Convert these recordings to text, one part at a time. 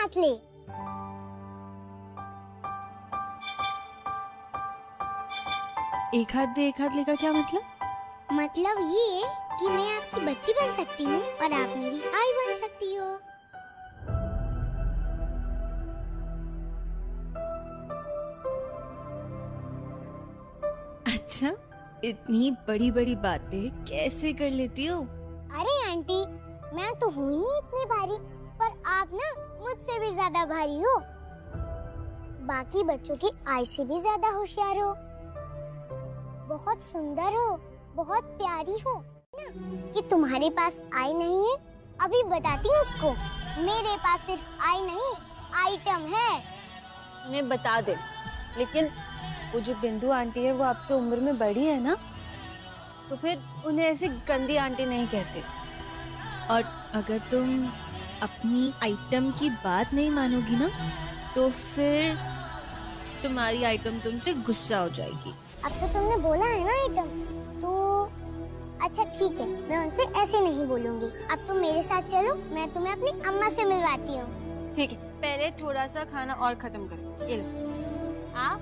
हाथ ले। एक हाथ दे एक हाथ ले का क्या मतलब? मतलब ये कि मैं आपकी बच्ची बन सकती हूँ और आप मेरी आई बन सकती हो। अच्छा, इतनी बड़ी बड़ी बातें कैसे कर लेती हो? अरे आंटी, मैं तो हूँ ही इतनी भारी, पर आप ना मुझसे भी ज्यादा भारी हो। बाकी बच्चों की आई से भी ज्यादा होशियार हो, बहुत सुंदर हो, बहुत प्यारी हो ना। कि तुम्हारे पास आई नहीं है, अभी बताती हूँ उसको। मेरे पास सिर्फ आई नहीं, आइटम है। उन्हें बता दे, लेकिन वो जो बिंदु आंटी है वो आपसे उम्र में बड़ी है ना, तो फिर उन्हें ऐसी गंदी आंटी नहीं कहते। और अगर तुम अपनी आइटम की बात नहीं मानोगी ना, तो फिर तुम्हारी आइटम तुमसे गुस्सा हो जाएगी। अब तो तुमने बोला है ना आइटम, तो अच्छा ठीक है, मैं उनसे ऐसे नहीं बोलूंगी। अब तुम मेरे साथ चलो, मैं तुम्हें अपनी अम्मा से मिलवाती हूँ। ठीक है, पहले थोड़ा सा खाना और खत्म करो। ये लो। आ?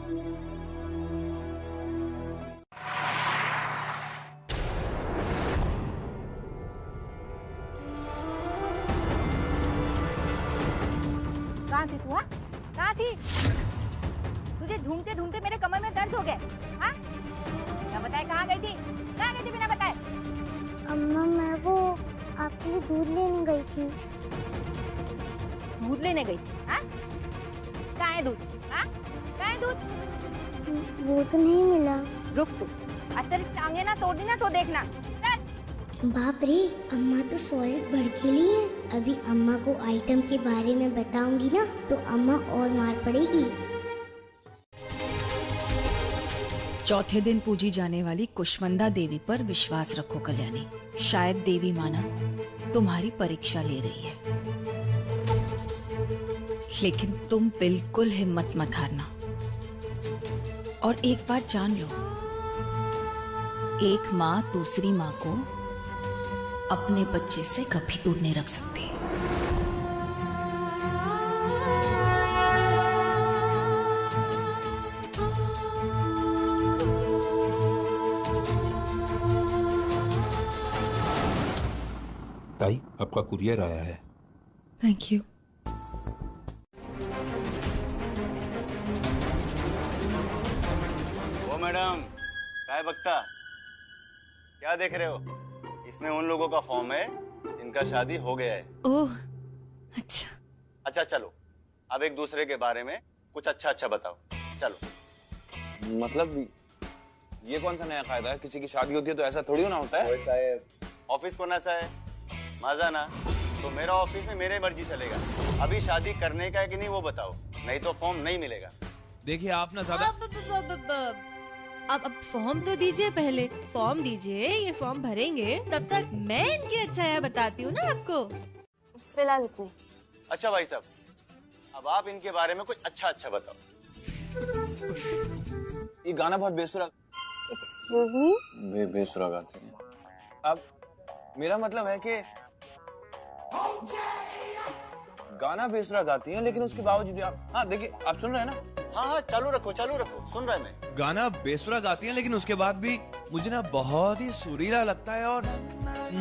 कहाँ थी तू? कहाँ थी? तुझे ढूंढते ढूंढते मेरे कमर में दर्द हो गए। हाँ? क्या बताए कहाँ गई थी? कहाँ गई थी बिना बताए? अम्मा, मैं वो आपके लिए दूध लेने गई थी। दूध लेने गई? हाँ? कहाँ है दूध? हाँ? कहाँ है दूध? वो तो नहीं मिला। रुक तू, आज तेरी टांगे ना तोड़ दी ना तो देखना। बाप रे, अम्मा तो सॉलिड भड़कीली है। अभी अम्मा को आइटम के बारे में बताऊंगी ना, तो अम्मा और मार पड़ेगी। चौथे दिन पूजी जाने वाली कुष्मंदा देवी पर विश्वास रखो कल्याणी। शायद देवी माना तुम्हारी परीक्षा ले रही है, लेकिन तुम बिल्कुल हिम्मत मत हारना। और एक बात जान लो, एक माँ दूसरी माँ को अपने बच्चे से कभी दूर नहीं रख सकती। ताई, आपका कुरियर आया है। Thank you. ओ मैडम, क्या है बकता? क्या देख रहे हो? इसमें उन लोगों का फॉर्म है जिनका शादी हो गया है। ओह, अच्छा। अच्छा चलो, अब एक दूसरे के बारे में कुछ अच्छा अच्छा बताओ। चलो। मतलब ये कौन सा नया कायदा है? किसी की शादी होती है तो ऐसा थोड़ी ना होता है। वैसा है, ऑफिस को नशा है, मजा ना। तो मेरा ऑफिस में मेरे मर्जी चलेगा। अभी शादी करने का है कि नहीं वो बताओ, नहीं तो फॉर्म नहीं मिलेगा। देखिए आप ना ज्यादा अब फॉर्म तो दीजिए, पहले फॉर्म दीजिए, ये फॉर्म भरेंगे, तब तक मैं इनकी अच्छाया बताती हूँ ना आपको। फिलहाल इतनी। अच्छा भाई साहब, अब आप इनके बारे में कुछ अच्छा अच्छा बताओ। ये गाना बहुत बेसुरा बेसुरा गाते हैं। अब मेरा मतलब है कि गाना बेसुरा गाती हैं, लेकिन उसके बावजूद आप, हाँ देखिए, आप सुन रहे हैं ना? हाँ हाँ, चालू रखो, सुन रहा है मैं। गाना बेसुरा गाती हैं, लेकिन उसके बाद भी मुझे ना बहुत ही सुरीला लगता है और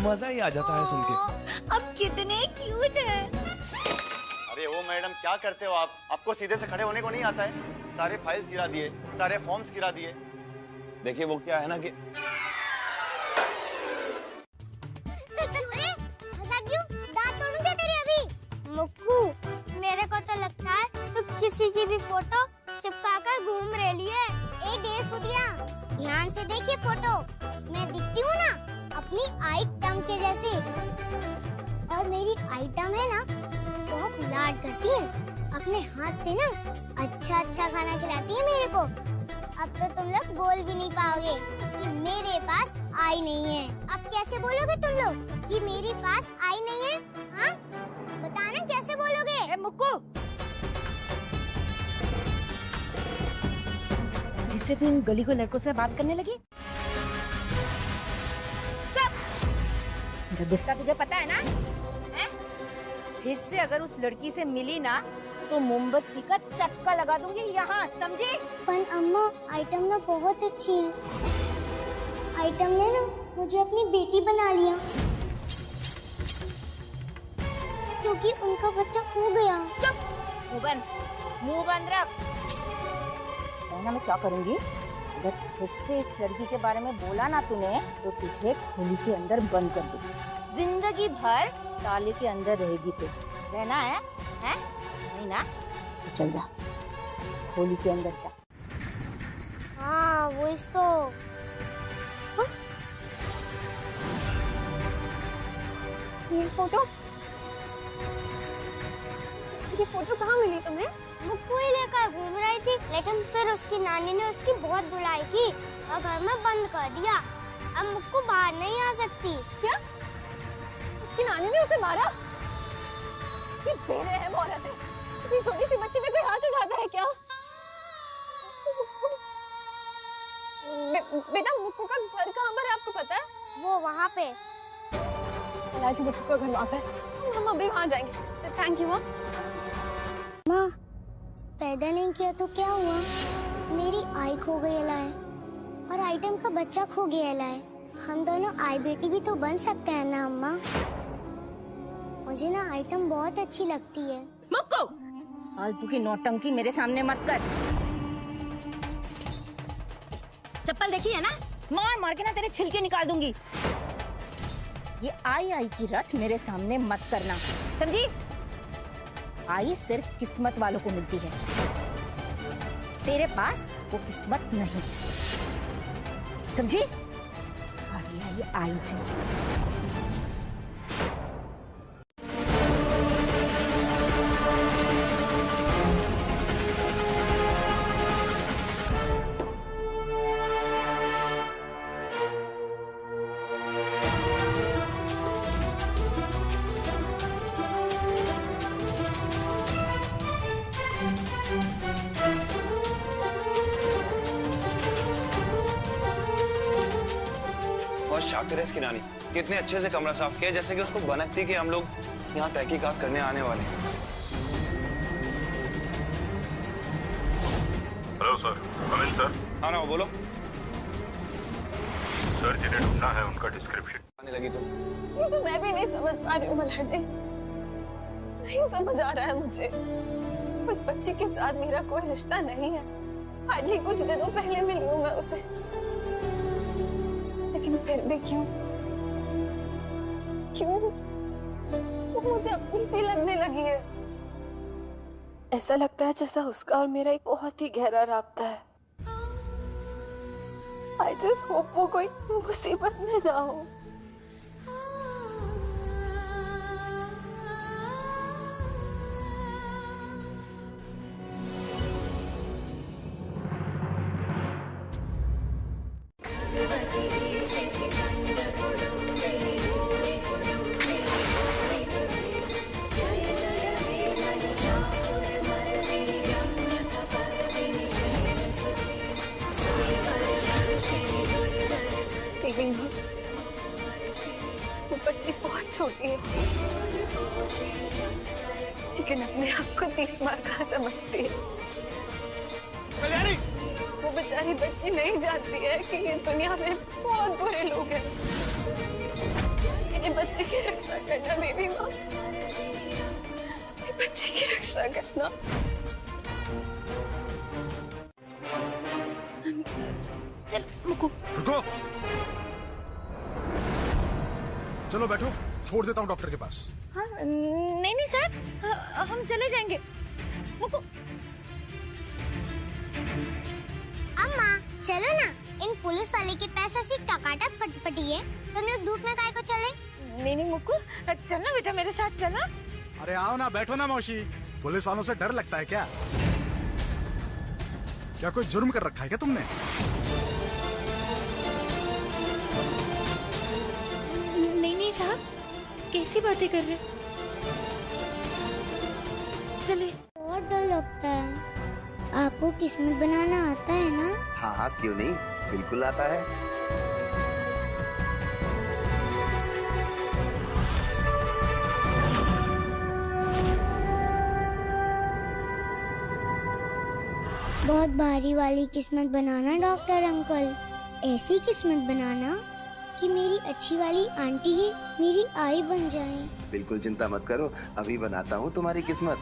मजा ही आ जाता है सुन के। अब कितने क्यूट है। अरे ओ मैडम, क्या करते हो आप? आपको सीधे से खड़े होने को नहीं आता है? सारे फाइल्स गिरा दिए, सारे फॉर्म्स गिरा दिए। देखिए वो क्या है ना कि मुक्कू, मेरे को तो लगता है तो किसी की भी फोटो चिपका कर घूम रही है। ए 1.5 फुटिया, ध्यान से देखिए फोटो। मैं दिखती हूँ ना अपनी आइटम के जैसी, और मेरी आइटम है ना बहुत लाड करती है। अपने हाथ से ना अच्छा अच्छा खाना खिलाती है मेरे को। अब तो तुम लोग बोल भी नहीं पाओगे कि मेरे पास आई नहीं है। अब कैसे बोलोगे तुम लोग कि मेरे पास आई नहीं है? हाँ, बताना कैसे बोलोगे? ए मुक्कू, फिर से तू इन गली को लड़कों से बात करने लगी? चुप! मेरा गुस्सा तुझे पता है ना? हैं? फिर से अगर उस लड़की से मिली ना तो मोमबत्ती का चटका लगा दूंगी यहाँ, समझी? पर अम्मा आइटम ना बहुत अच्छी है। आइटम ने ना मुझे अपनी बेटी बना लिया क्योंकि उनका बच्चा खो गया। चुप, मुंह बंद रख। ना मैं क्या करूंगी? अगर फिर से इस लड़की के बारे में बोला ना तूने तो तुझे खोली के अंदर बंद कर दूंगी। जिंदगी भर ताले के अंदर रहेगी तू। रहना है? नहीं ना? तो चल जा, खोली के अंदर जा। हाँ वो इसको ये फोटो कहाँ मिली तुम्हें? मुक्कू ही लेकर घूम रही थी, लेकिन फिर उसकी नानी ने उसकी बहुत धुलाई की और घर में बंद कर दिया। अब मुक्कू बाहर नहीं आ सकती। क्या? उसकी नानी ने उसे मारा? ये बेरहम औरत है। इतनी छोटी सी बच्ची पे कोई हाथ उठाता है क्या? बेटा मुक्कू का घर कहाँ पर है आपको पता है? वो वहाँ पे। लाजी मुक्कू का घर वहाँ पे। हम अभी वहाँ जाएंगे। थैंक यू माँ, पैदा नहीं किया तो क्या हुआ? मेरी आई खो गई है और आइटम का बच्चा खो गया है। हम दोनों आई बेटी भी तो बन सकते हैं ना अम्मा? मुझे ना आइटम बहुत अच्छी लगती है। मुक्कू, फालतू की नौटंकी मेरे सामने मत कर। चप्पल देखी है ना? मार मार के ना तेरे छिलके निकाल दूंगी। ये आई की रट मेरे सामने मत करना, समझी? आई सिर्फ किस्मत वालों को मिलती है, तेरे पास वो किस्मत नहीं, समझी? ये आई चाहिए। शाकिर है इसकी नानी, कितने अच्छे से कमरा साफ किया जैसे कि उसको भनक थी कि हम लोग यहाँ तहकीकात करने आने वाले हैं। Hello sir, Amit sir. हाँ ना, बोलो सर, जिन्हें ढूंढना है उनका डिस्क्रिप्शन। आने लगी तुम? ये तो मैं भी नहीं समझ पा रही हूँ मल्हार जी, नहीं समझ आ रहा है मुझे। उस बच्ची के साथ मेरा कोई रिश्ता नहीं है, हार्डली कुछ दिनों पहले मिली हूँ मैं उसे, लेकिन फिर भी क्यों वो मुझे अपनी सी लगने लगी है। ऐसा लगता है जैसा उसका और मेरा एक बहुत ही गहरा राब्ता है। I just hope वो कोई मुसीबत में ना हो। वो बच्ची बहुत छोटी है, लेकिन अपने आप को 30 मार कहाँ समझती है। वो बेचारी बच्ची नहीं जानती है कि ये दुनिया में बहुत बुरे लोग हैं। मेरी बच्ची की रक्षा करना बेबी माँ, मेरी बच्ची की रक्षा करना। चल मुक्कू, रुको, चलो बैठो, छोड़ देता हूँ डॉक्टर के पास। हाँ, नहीं सर, हम चले जाएंगे। मुक्कू, अम्मा चलो ना, इन पुलिस वाले के पास ऐसी टकाटक फटफटी है, तुम लोग धूप में काहे को चले? नहीं मुक्कू, चलना बेटा मेरे साथ, चलना। अरे आओ ना, बैठो ना मौसी। पुलिस वालों से डर लगता है क्या? क्या कोई जुर्म कर रखा है क्या तुमने? नहीं साहब, कैसी बातें कर रहे? चलिए। बहुत डर लगता है। आपको किस्मत बनाना आता है ना? हाँ, क्यों नहीं, बिल्कुल आता है। बहुत भारी वाली किस्मत बनाना डॉक्टर अंकल, ऐसी किस्मत बनाना कि मेरी अच्छी वाली आंटी ही मेरी आई बन जाए। बिल्कुल चिंता मत करो, अभी बनाता हूँ तुम्हारी किस्मत।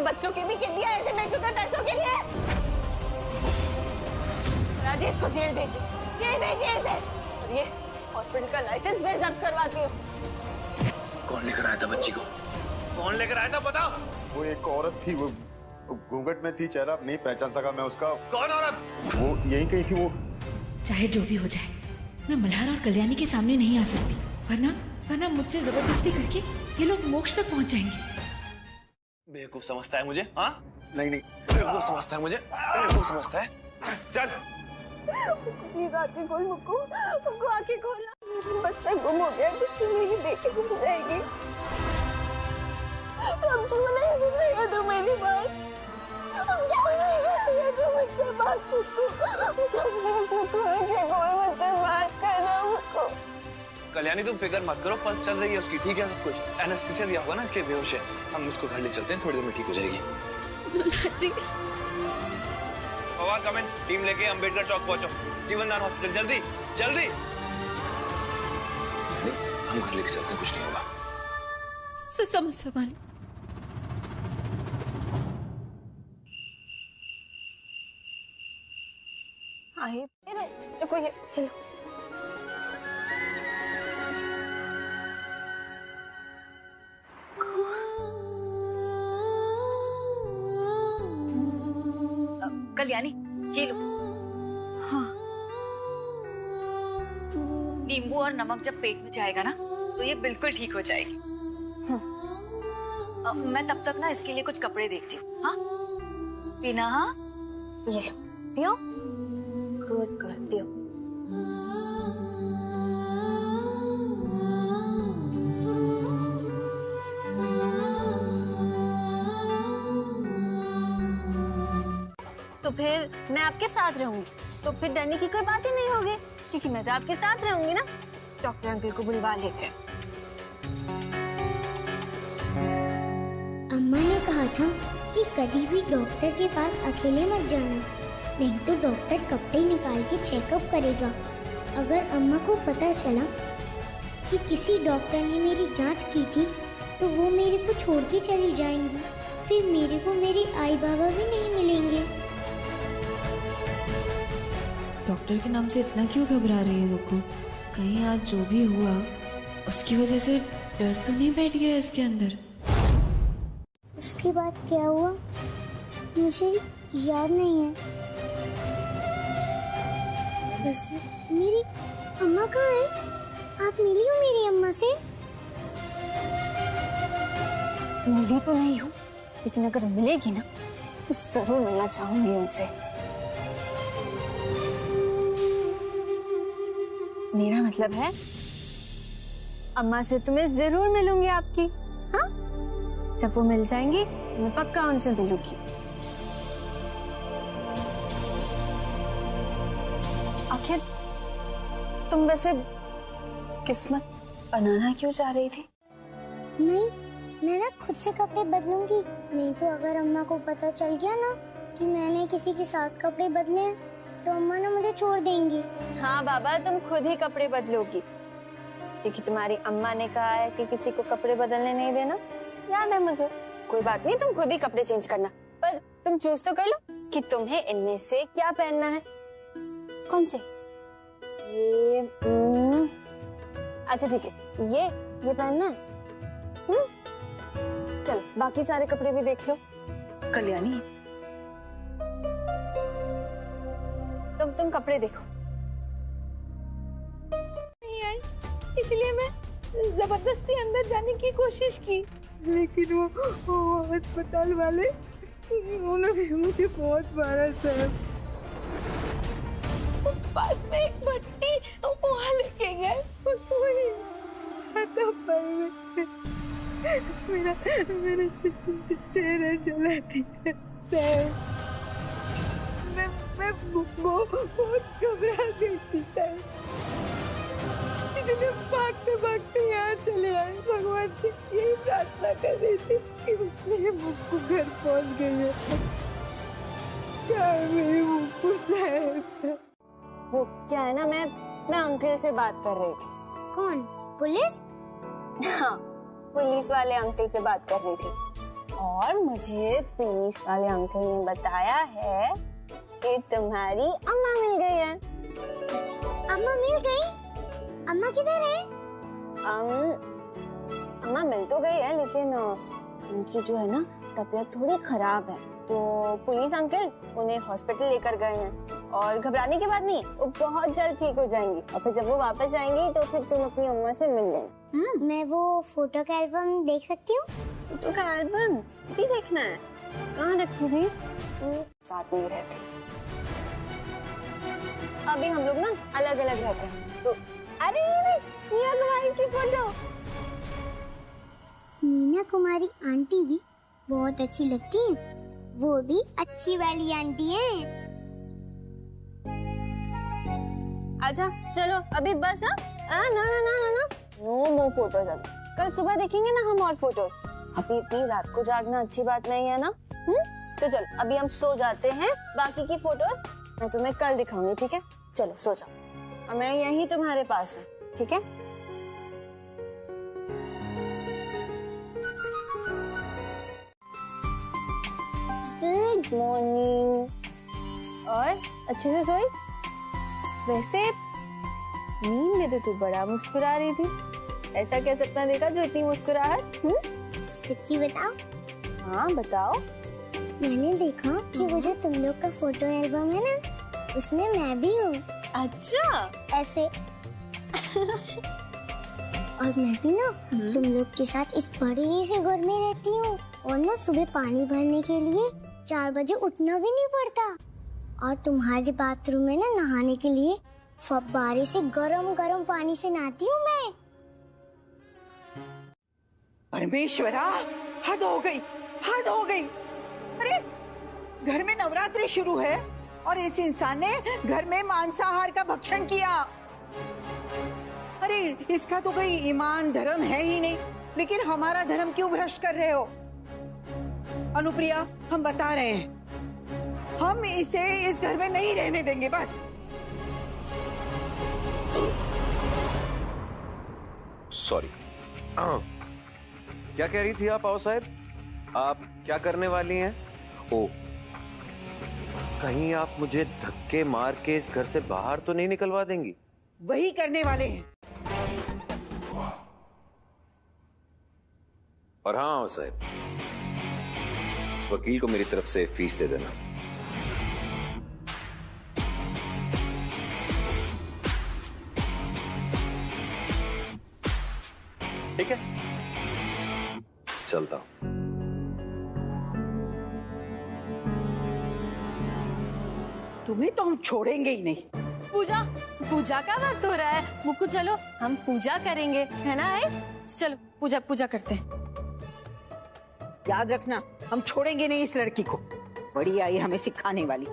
बच्चों की भी किडनियां ऐसे बेचूंगा पैसों के लिए। राजेश को जेल भेजिए, जेल भेजिए इसे। और ये हॉस्पिटल का लाइसेंस मैं जब्त करवाती हूँ। कौन लेकर आया था बच्ची को? कौन लेकर आया था बताओ? वो एक औरत थी, वो घूंघट में थी, चेहरा नहीं पहचान सका मैं उसका। कौन औरत? वो यहीं कहीं थी। वो चाहे जो भी हो जाए, मैं मल्हार और कल्याणी के सामने नहीं आ सकती, वरना मुझसे जबरदस्ती करके ये लोग मोक्ष तक पहुंच जाएंगे। बेवकूफ समझता है मुझे? हाँ नहीं बेवकूफ समझता है मुझे? बेवकूफ समझता है? चल प्लीज आंखें खोल मुक्कू, मुक्कू आंखें खोल। बच्चा गुम हो गया, कुछ नहीं देखे गुम जाएगी। अब क्यों नहीं सुन रही हो तुम मेरी बात? अब क्यों नहीं कर रही हो तुम मुझसे बात? मुक्कू आंखें खोल, मुझसे बात करना मुक्कू। कल्याणी तुम फिक्र मत करो, पल्स चल रही है उसकी, ठीक है सब कुछ। एनेस्थीसिया दिया होगा ना, इसके बेहोश है। हम उसको घर ले चलते हैं, थोड़ी देर में ठीक हो जाएगी। पवार कम इन, टीम लेके अंबेडकर चौक पहुंचो, जीवनदान हॉस्पिटल, जल्दी जल्दी। हम घर लेके चलते हैं, कुछ नहीं होगा। समझ आए रुको, ये कल्याणी ये लो। हाँ, नींबू और नमक जब पेट में जाएगा ना तो ये बिल्कुल ठीक हो जाएगी। मैं तब तक ना इसके लिए कुछ कपड़े देखती हूँ। हाँ पीना। हाँ ये पियो, गुड गुड पियो। तो फिर मैं आपके साथ रहूंगी, तो फिर डरने की कोई बात ही नहीं होगी, क्योंकि मैं तो आपके साथ रहूंगी ना। डॉक्टर अंकल को बुलवा लेते हैं। अम्मा ने कहा था कि कभी भी डॉक्टर के पास अकेले मत जाना, नहीं तो डॉक्टर कपड़े निकाल के चेकअप करेगा। अगर अम्मा को पता चला कि किसी डॉक्टर ने मेरी जांच की थी तो वो मेरे को छोड़ के चली जाएंगी, फिर मेरे को मेरे आई बाबा भी नहीं मिलेंगे। डॉक्टर के नाम से इतना क्यों घबरा रही है मुक्कू? कहीं आज जो भी हुआ उसकी वजह से डर तो नहीं बैठ गया इसके अंदर? उसके बाद क्या हुआ मुझे याद नहीं है। वैसे मेरी अम्मा कहाँ है? आप मिली हो मेरी अम्मा से? मिली तो नहीं हूँ, लेकिन अगर मिलेगी ना तो जरूर मिलना चाहूंगी उनसे। मेरा मतलब है अम्मा से तो मैं जरूर मिलूंगी आपकी। हाँ, जब वो मिल जाएंगी मैं पक्का उनसे मिलूंगी। आखिर तुम वैसे किस्मत बनाना क्यों चाह रही थी? नहीं, मैं ना खुद से कपड़े बदलूंगी, नहीं तो अगर अम्मा को पता चल गया ना कि मैंने किसी के साथ कपड़े बदले हैं तो अम्मा ना मुझे छोड़ देंगी। हाँ बाबा, तुम खुद ही कपड़े बदलोगी, क्योंकि तुम्हारी अम्मा ने कहा है कि किसी को कपड़े बदलने नहीं देना। याद है मुझे। कोई बात नहीं, तुम खुद ही कपड़े चेंज करना, पर तुम चूज तो कर लो कि तुम्हें इनमें से क्या पहनना है। कौन से? ये अच्छा ठीक है, ये पहनना है। चलो बाकी सारे कपड़े भी देख लो। कल्याणी तुम कपड़े देखो। नहीं आई, इसलिए मैं जबरदस्ती अंदर जाने की कोशिश की, लेकिन वो अस्पताल वाले उन्होंने मुझे बहुत मारा सर। पास में एक भट्टी वहाँ लेके गए, मेरा चेहरा जला दिया। मैं बहुत घबरा गई थी सर, इसलिए भागते भागते यहाँ चले आए। भगवान से यही प्रार्थना कर रही थी कि मेरे मुक्कू घर पहुँच गई है। क्या मेरी मुक्कू साहब? वो क्या है ना, मैं अंकल से बात कर रही थी। कौन? पुलिस? हाँ, पुलिस वाले अंकल से बात कर रही थी। और मुझे पुलिस वाले अंकल ने बताया है कि तुम्हारी अम्मा मिल गई है। अम्मा मिल गई? अम्मा किधर है? अम्मा मिल तो गई है, लेकिन उनकी जो है ना तबीयत थोड़ी खराब है, तो पुलिस अंकल उन्हें हॉस्पिटल लेकर गए हैं। और घबराने की बात नहीं, वो बहुत जल्द ठीक हो जाएंगी। और फिर जब वो वापस आएंगी तो फिर तुम अपनी अम्मा से मिल लेना। मैं वो फोटो का एल्बम देख सकती हूँ? फोटो का एल्बम भी देखना है? कहाँ रखी थी? साथ में रहते। अभी हम लोग ना अलग अलग रहते हैं, तो अरे मीना कुमारी की फोटो। मीना कुमारी आंटी भी बहुत अच्छी लगती है, वो भी अच्छी वाली आंटी है। अच्छा चलो अभी बस। ना ना ना ना ना नो मोर फोटोज। अब कल सुबह देखेंगे ना हम और फोटोज। अभी इतनी रात को जागना अच्छी बात नहीं है ना। तो चलो अभी हम सो जाते हैं, बाकी की फोटोज मैं तुम्हें कल दिखाऊंगी, ठीक है? चलो सो जाओ, और मैं यहीं तुम्हारे पास हूँ, ठीक है? Good morning. और अच्छे से सोई? वैसे नींद में तो तू बड़ा मुस्कुरा रही थी, ऐसा क्या सपना देखा जो इतनी मुस्कुराहट? सच्ची बताओ? हाँ बताओ। मैंने देखा कि वो जो तुम लोग का फोटो एल्बम है ना, उसमें मैं भी हूँ। अच्छा ऐसे और मैं भी ना तुम लोग के साथ इस बड़े से घर में रहती हूँ, और ना सुबह पानी भरने के लिए 4 बजे उठना भी नहीं पड़ता। और तुम्हारे बाथरूम में ना नहाने के लिए फव्वारे से गरम गरम पानी से नहाती हूँ मैं। परमेश्वरा, हद हो गई, हद हो गई। अरे घर में नवरात्रि शुरू है और इस इंसान ने घर में मांसाहार का भक्षण किया। अरे इसका तो कोई ईमान धर्म है ही नहीं, लेकिन हमारा धर्म क्यों भ्रष्ट कर रहे हो? अनुप्रिया, हम बता रहे हैं, हम इसे इस घर में नहीं रहने देंगे। बस सॉरी। क्या कह रही थी आप? आओ साहब, आप क्या करने वाली हैं? ओ, कहीं आप मुझे धक्के मार के इस घर से बाहर तो नहीं निकलवा देंगी? वही करने वाले हैं। और हाँ साहब, उस वकील को मेरी तरफ से फीस दे देना। ठीक है, चलता हूं। तुम्हें तो हम छोड़ेंगे ही नहीं। पूजा, पूजा का वक्त हो रहा है। मुक्कू चलो हम पूजा करेंगे, है ना? चलो पूजा करते हैं। याद रखना, हम छोड़ेंगे नहीं इस लड़की को। बड़ी आई हमें सिखाने वाली।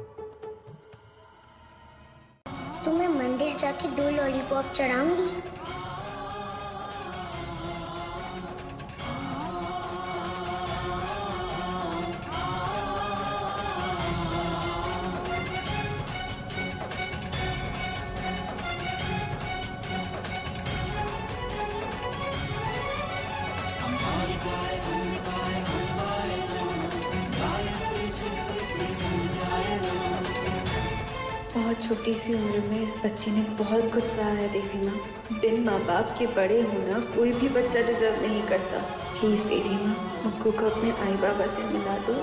तुम्हें मंदिर जाके 2 लॉलीपॉप चढ़ाऊंगी। बहुत छोटी सी उम्र में इस बच्चे ने बहुत कुछ सहा है देवी माँ। बिन माँ बाप के बड़े होना कोई भी बच्चा डिजर्व नहीं करता। प्लीज देवी माँ, मुक्कू को अपने आई बाबा से मिला दो।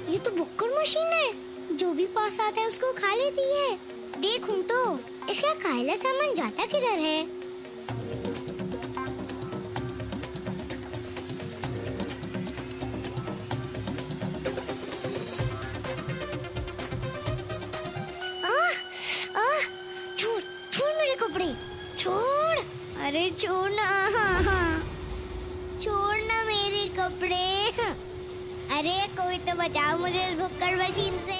ये तो बुक्कर मशीन है, जो भी पास आता है उसको खा लेती है। देखूं तो इसका खायला सामान जाता किधर है? छोड़ना मेरे कपड़े। अरे कोई तो बचाओ मुझे इस भुक्कड़ मशीन से।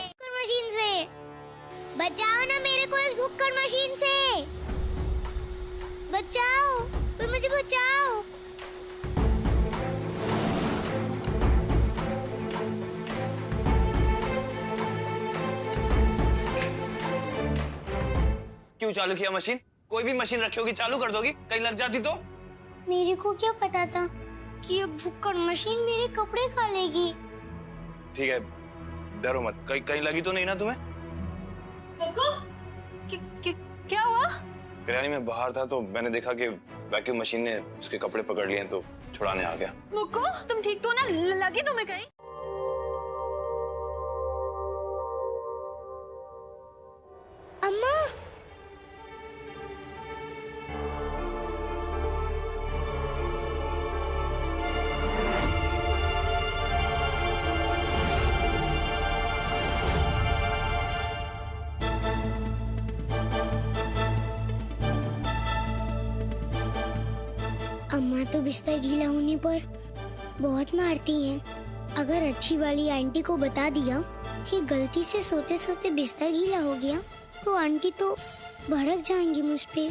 बचाओ ना मेरे को इस भुक्कड़ मशीन से। बचाओ, कोई मुझे बचाओ। क्यों चालू किया मशीन? कोई भी मशीन रखी होगी चालू कर दोगी, कहीं लग जाती तो? मेरे को क्या पता था कि ये भुक्कड़ मशीन मेरे कपड़े खा लेगी। ठीक है, डरो मत, कहीं लगी तो नहीं ना तुम्हें? क्या हुआ? कल्याणी में बाहर था तो मैंने देखा कि वैक्यूम मशीन ने उसके कपड़े पकड़ लिए तो छुड़ाने आ गया। मुक्को, तुम ठीक तो ना? लगी तुम्हें कहीं? अम्मा, अम्मा तो बिस्तर गीला होने पर बहुत मारती हैं। अगर अच्छी वाली आंटी को बता दिया कि गलती से सोते सोते बिस्तर गीला हो गया तो आंटी तो भड़क जाएंगी मुझ पे।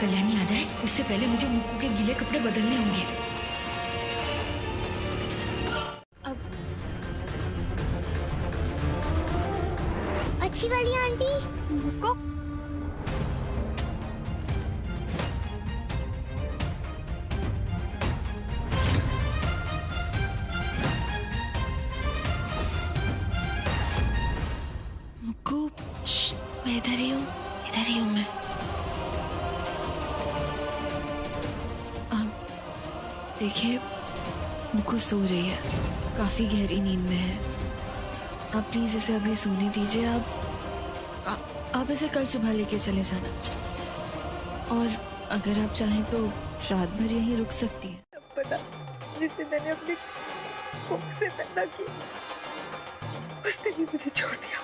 कल्याणी आ जाए उससे पहले मुझे मुक्कू के गीले कपड़े बदलने होंगे। अच्छी वाली आंटी, मुक्को, मुक्कू, मैं इधर ही हूँ मैं। देखिए, मुक्कू सो रही है, काफी गहरी नींद में है। आप प्लीज इसे अभी सोने दीजिए। आप इसे कल सुबह लेके चले जाना, और अगर आप चाहें तो रात भर यहीं रुक सकती हैं। पता जिसे मैंने अपने कोख से पैदा किया, उसने भी मुझे छोड़ दिया।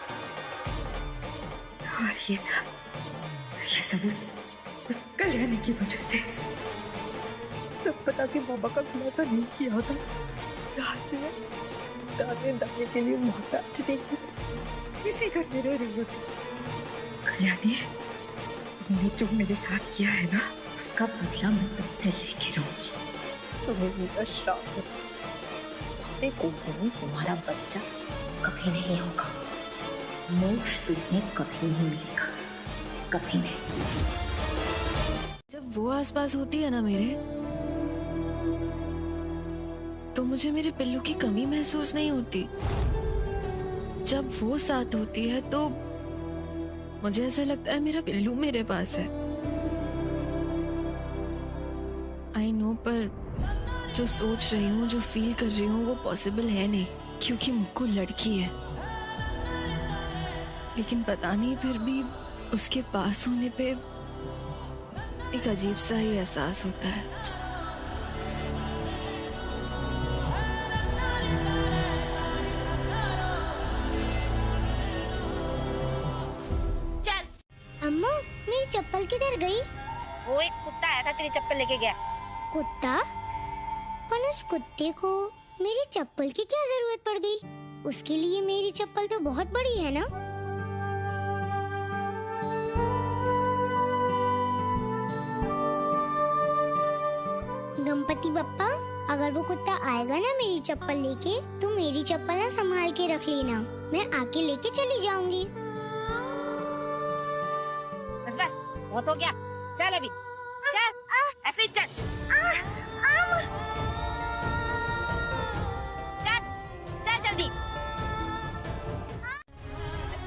और ये सब उस कल्याणी की वजह से। सब पता कि मामा का खुलासा नहीं किया होता, आज मैं दाने के लिए मोहताज नहीं, इसी घर में रह रही होती। कल्याणी, तुमने जो मेरे साथ किया है ना, उसका बदला मैं तुमसे लेके रहूंगी। तुम्हें मेरा श्राप है। देखो तुम्हारा बच्चा कभी नहीं होगा, मोक्ष तुम्हें कभी नहीं मिलेगा, कभी नहीं। जब वो आसपास होती है ना मेरे, तो मुझे मेरे पिल्लू की कमी महसूस नहीं होती। जब वो साथ होती है तो मुझे ऐसा लगता है मेरा पिल्लू मेरे पास है। आई नो, पर जो सोच रही हूँ, जो फील कर रही हूँ, वो पॉसिबल है नहीं, क्योंकि मुक्कू लड़की है। लेकिन पता नहीं, फिर भी उसके पास होने पे एक अजीब सा ही एहसास होता है। अम्मा, मेरी चप्पल किधर गई? वो एक कुत्ता आया था, तेरी चप्पल लेके गया। कुत्ता? पर उस कुत्ते को मेरी चप्पल की क्या जरूरत पड़ गई? उसके लिए मेरी चप्पल तो बहुत बड़ी है ना। गणपति बप्पा, अगर वो कुत्ता आएगा ना मेरी चप्पल लेके, तो मेरी चप्पल ना संभाल के रख लेना, मैं आके लेके चली जाऊंगी। बस बहुत हो गया, चल अभी चल, ऐसे ही चल। चल चल जल्दी।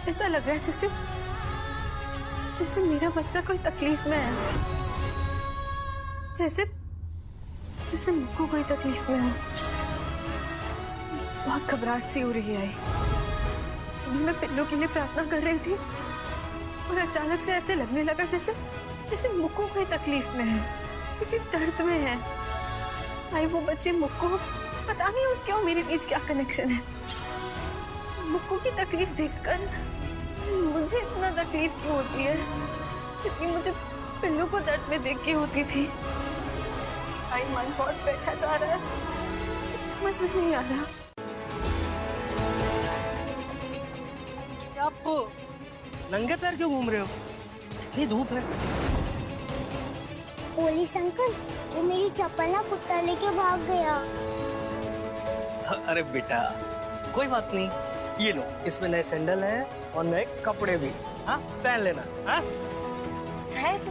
ऐसा लग रहा है जैसे जैसे मेरा बच्चा कोई तकलीफ में है, जैसे जैसे मुक्कू कोई तकलीफ में है। बहुत घबराहट सी हो रही है। मैं पिल्लू के लिए प्रार्थना कर रही थी और अचानक से ऐसे लगने लगा जैसे जैसे मुक्कू कोई तकलीफ में है, किसी दर्द में है। आई वो बच्चे मुक्कू, पता नहीं उसके और मेरे बीच क्या कनेक्शन है। मुक्कू की तकलीफ देखकर मुझे इतना तकलीफ क्यों होती है जितनी मुझे पिल्लू को दर्द में देख के होती थी। आई मन बहुत बैठा जा रहा है, समझ में नहीं आ रहा। आप नंगे पैर क्यों घूम रहे हो? इतनी धूप है। पुलिस अंकल, वो मेरी चप्पल ना कुत्ता लेके भाग गया। अरे बेटा कोई बात नहीं, ये लो, इसमें नए सैंडल हैं और नए कपड़े भी। हाँ पहन लेना। हाँ साहब,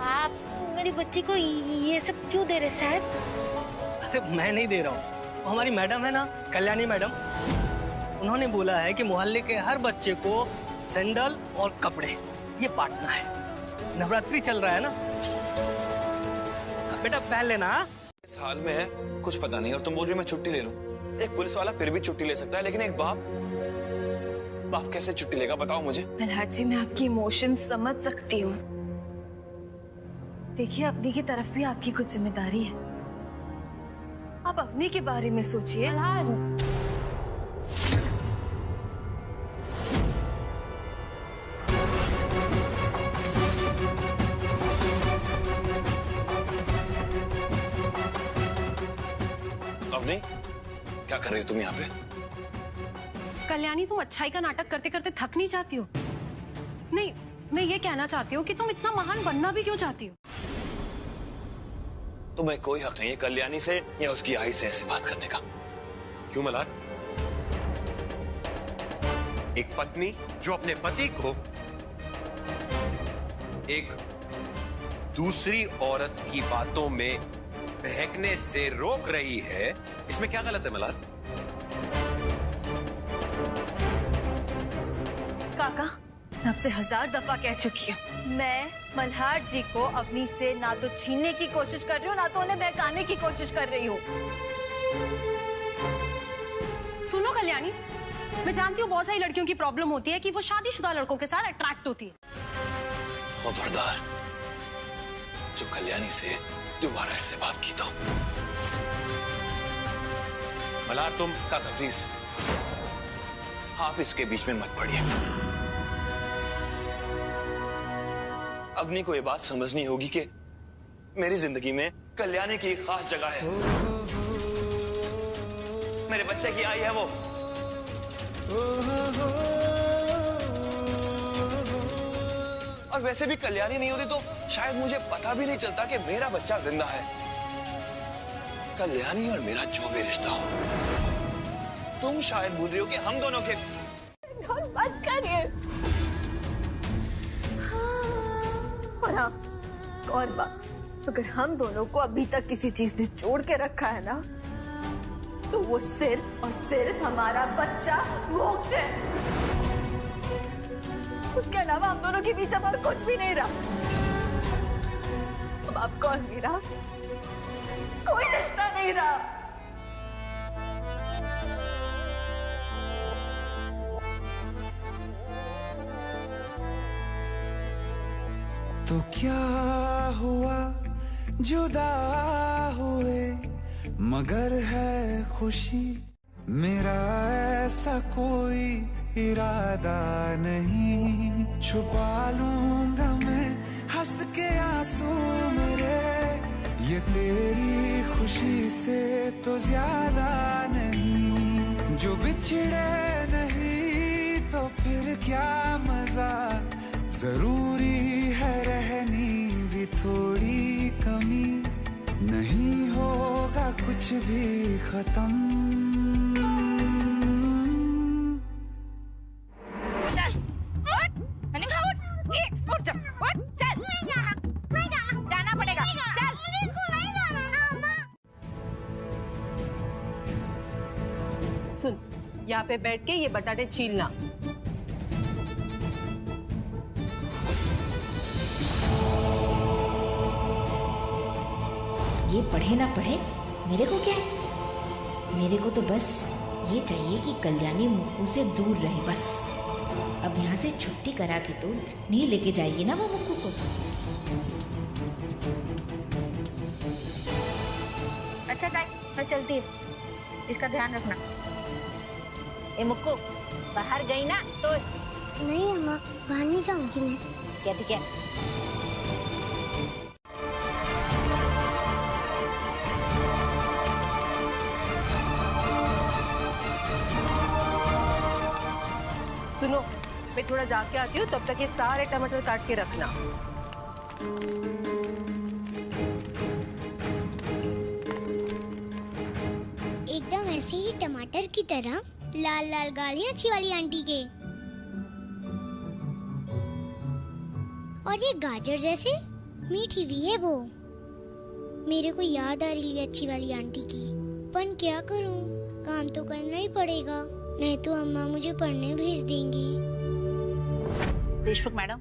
आप मेरी बच्ची को ये सब क्यों दे रहे साहब? अरे मैं नहीं दे रहा हूँ, हमारी मैडम है ना, कल्याणी मैडम, उन्होंने बोला है कि मोहल्ले के हर बच्चे को सैंडल और कपड़े ये बांटना है। नवरात्रि चल रहा है ना, बेटा पहन लेना। इस हाल में है कुछ पता नहीं और तुम बोल रही हो मैं छुट्टी ले लूं। एक पुलिस वाला फिर भी छुट्टी ले सकता है, लेकिन एक बाप कैसे छुट्टी लेगा बताओ मुझे। मल्हार जी, मैं आपकी इमोशन समझ सकती हूँ। देखिए, अवनी की तरफ भी आपकी कुछ जिम्मेदारी है। आप अवनी के बारे में सोचिए। मल्हार, अवनी, क्या कर रही हो तुम यहाँ पे? कल्याणी, तुम अच्छाई का नाटक करते करते थक नहीं जाती हो? नहीं, मैं ये कहना चाहती हूँ कि तुम इतना महान बनना भी क्यों चाहती हो? तुम्हें कोई हक नहीं है कल्याणी से या उसकी आई से ऐसे बात करने का। क्यों मल्हार? एक पत्नी जो अपने पति को एक दूसरी औरत की बातों में बहकने से रोक रही है, इसमें क्या गलत है मल्हार? काका, मैं आपसे 1000 दफा कह चुकी हूँ, मैं मल्हार जी को अवनी से ना तो छीनने की कोशिश कर रही हूँ, ना तो उन्हें बहकाने की कोशिश कर रही हूँ। सुनो कल्याणी, मैं जानती हूँ बहुत सारी लड़कियों की प्रॉब्लम होती है कि वो शादीशुदा लड़कों के साथ अट्रैक्ट होती है। खबरदार, जो कल्याणी से दोबारा ऐसे बात की तो। मल्हार तुम काका प्लीज, आप इसके बीच में मत पड़िए। अवनी को ये बात समझनी होगी कि मेरी जिंदगी में कल्याणी की एक खास जगह है। मेरे बच्चे की आई है वो। और वैसे भी कल्याणी नहीं होती तो शायद मुझे पता भी नहीं चलता कि मेरा बच्चा जिंदा है। कल्याणी और मेरा जो भी रिश्ता हो, तुम शायद भूल रही हो कि हम दोनों के। मत करिए। और हाँ, और बात, अगर हम दोनों को अभी तक किसी चीज ने जोड़ के रखा है ना, तो वो सिर्फ और सिर्फ हमारा बच्चा मोक्ष है। उसके अलावा हम दोनों के बीच अब और कुछ भी नहीं रहा। अब आपका और मेरा कोई रिश्ता नहीं रहा। तो क्या हुआ जुदा हुए, मगर है खुशी, मेरा ऐसा कोई इरादा नहीं। छुपा लूंगा मैं हंस के आंसू मेरे, ये तेरी खुशी से तो ज्यादा नहीं। जो बिछड़े नहीं तो फिर क्या मजा, जरूरी है रहनी भी थोड़ी कमी, नहीं होगा कुछ भी खत्म। सुन, यहाँ पे बैठ के ये बटाटे छीलना। ये पढ़े ना पढ़े मेरे को क्या है? मेरे को तो बस ये चाहिए कि कल्याणी मुक्कू से दूर रहे बस। अब यहाँ से छुट्टी करा के तो नहीं लेके जाएगी ना वो मुक्कू को। अच्छा ताई, मैं चलती हूँ, इसका ध्यान रखना। ए मुक्कू, बाहर गई ना तो? नहीं अम्मा, बाहर नहीं जाऊंगी मैं। क्या ठीक है? सुनो, मैं थोड़ा जाके आती हूँ, तब तक ये सारे टमाटर काट के रखना। एकदम ऐसे ही टमाटर की तरह लाल लाल गालियाँ अच्छी वाली आंटी के। और ये गाजर जैसे मीठी भी है वो। मेरे को याद आ रही है अच्छी वाली आंटी की, पर क्या करूँ, काम तो करना ही पड़ेगा, नहीं तो अम्मा मुझे पढ़ने भेज देंगी। देशमुख मैडम,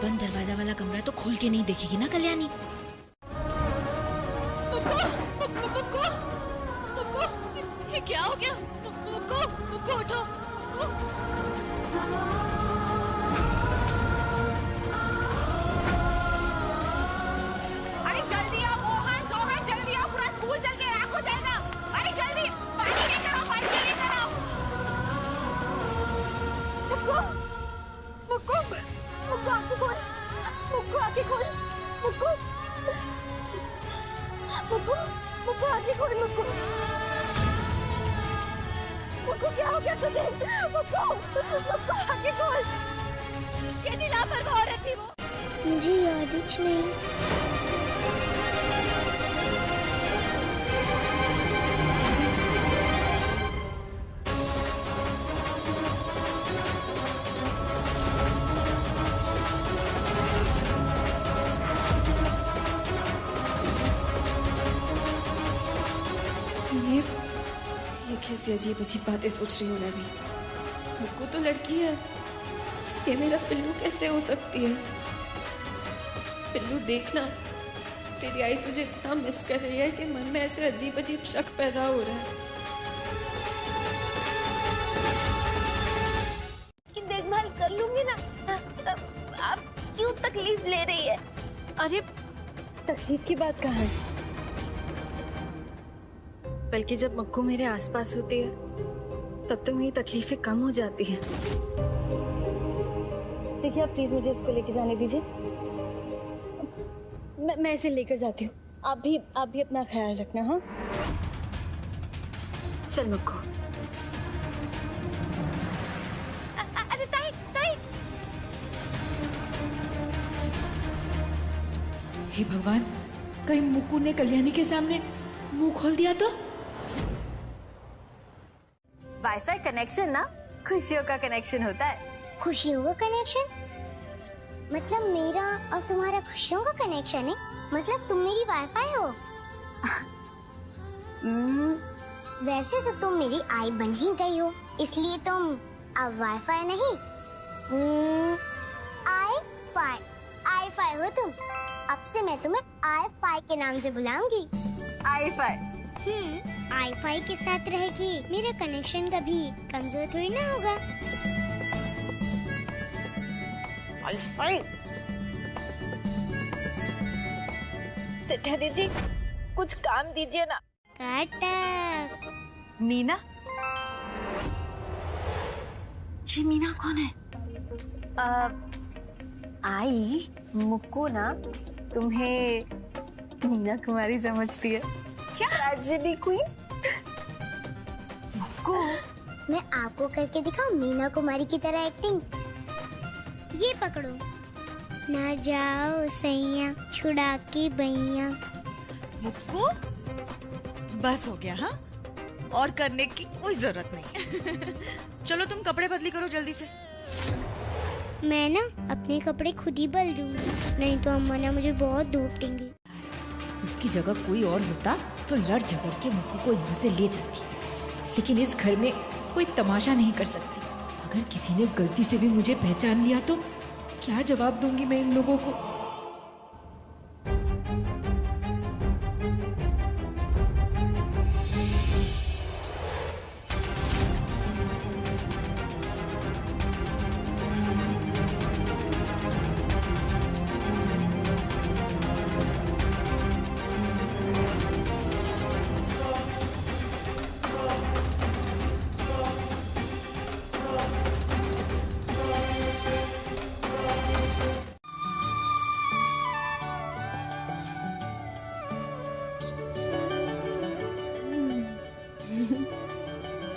बंद दरवाजा वाला कमरा तो खोल के नहीं देखेगी ना कल्याणी? ये क्या हो गया? मुक्कू उठो। अरे जल्दी आओ मोहन, सोहन जल्दी आओ, पूरा स्कूल चल के राख हो जाएगा। अरे जल्दी पानी लेकर आओ, पानी लेकर आओ। मुक्कू आंखें खोल, मुक्कू आंखें खोल, मुक्कू क्या हो गया तुझे? मुक्कू आंखें खोल। कितनी लापरवाह औरत थी वो। मुझे याद ही नहीं। ये कैसी अजीब अजीब बातें सोच रही हूँ मैं भी। मुक्कू तो लड़की है, ये मेरा पिल्लू कैसे हो सकती है? पिल्लू देखना, तेरी आई तुझे इतना मिस कर रही है कि मन में ऐसे अजीब अजीब शक पैदा हो रहा है। की देखभाल कर लूंगी ना। आप क्यों तकलीफ ले रही है? अरे तकलीफ की बात कहाँ है? बल्कि जब मुक्कू मेरे आसपास होती है तब तो मेरी तकलीफें कम हो जाती हैं। देखिए आप प्लीज मुझे इसको लेके जाने दीजिए, मैं इसे लेकर जाती हूँ। आप भी अपना ख्याल रखना। हाँ चल मुक्कू। अरे ताई। हे भगवान, कहीं मुक्कू ने कल्याणी के सामने मुंह खोल दिया तो? वाईफाई कनेक्शन ना खुशियों का कनेक्शन होता है। खुशियों का कनेक्शन? मतलब मेरा और तुम्हारा खुशियों का कनेक्शन है? मतलब तुम मेरी वाईफाई हो? वैसे तो तुम मेरी आई बन ही गई हो, इसलिए तुम अब वाईफाई नहीं, आई फाई हो तुम। अब से मैं तुम्हें आई फाई के नाम से बुलाऊंगी। आई फाई? आई फाई के साथ रहेगी, मेरा कनेक्शन कभी कमजोर थोड़ी ना होगा। आई फाई? सेठानी जी कुछ काम दीजिए ना। काटा। मीना? ये मीना कौन है? आई मुक्कू ना तुम्हें मीना कुमारी समझती है क्या? Tragedy queen. मुक्कू मैं आपको करके दिखाऊं मीना कुमारी की तरह एक्टिंग। ये पकड़ो। ना जाओ सैया छुड़ा के बैया। मुक्कू, बस हो गया। हाँ, और करने की कोई जरूरत नहीं। चलो तुम कपड़े बदली करो जल्दी से। मैं ना अपने कपड़े खुद ही बदल दूंगी, नहीं तो अम्मा ना मुझे बहुत धूप देंगी। उसकी जगह कोई और होता तो लड़ झगड़ के मुक्कू को यहाँ से ले जाती, लेकिन इस घर में कोई तमाशा नहीं कर सकती। अगर किसी ने गलती से भी मुझे पहचान लिया तो क्या जवाब दूंगी मैं इन लोगों को?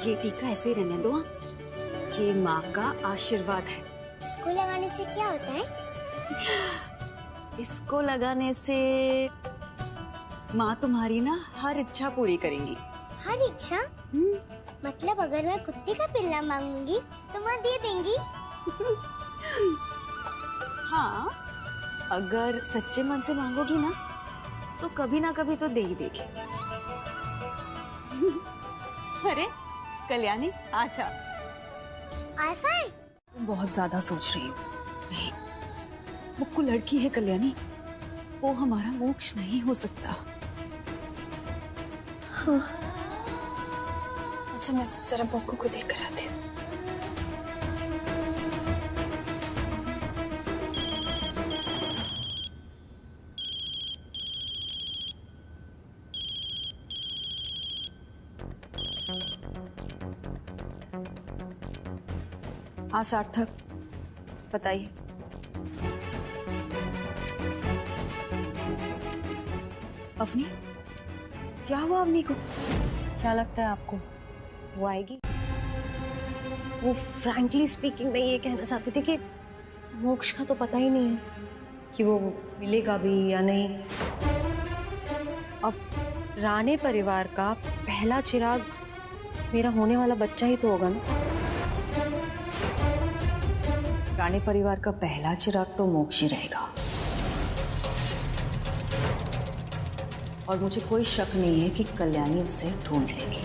ये टीका ऐसे रहने दो, ये माँ का आशीर्वाद है। इसको लगाने से क्या होता है? इसको लगाने से माँ तुम्हारी ना हर इच्छा पूरी करेंगी। हर इच्छा? मतलब अगर मैं कुत्ते का पिल्ला मांगूंगी तो माँ दे देंगी? हाँ, अगर सच्चे मन से मांगोगी ना तो कभी ना कभी तो दे ही देगी। अरे कल्याणी, आजा। ऐसा है? तुम बहुत ज्यादा सोच रही हो। नहीं, मुक्कू लड़की है कल्याणी, वो हमारा मोक्ष नहीं हो सकता। हाँ। अच्छा, मैं जरा मुक्कू को देख कर आती हूँ। हाँ सार्थक, बताइए। अवनी, क्या हुआ अवनी को? क्या लगता है आपको वो आएगी? वो फ्रैंकली स्पीकिंग मैं ये कहना चाहती थी कि मोक्ष का तो पता ही नहीं है कि वो मिलेगा भी या नहीं। अब राणे परिवार का पहला चिराग मेरा होने वाला बच्चा ही तो होगा ना। राणे परिवार का पहला चिराग तो मोक्ष ही रहेगा, और मुझे कोई शक नहीं है कि कल्याणी उसे ढूंढ लेगी।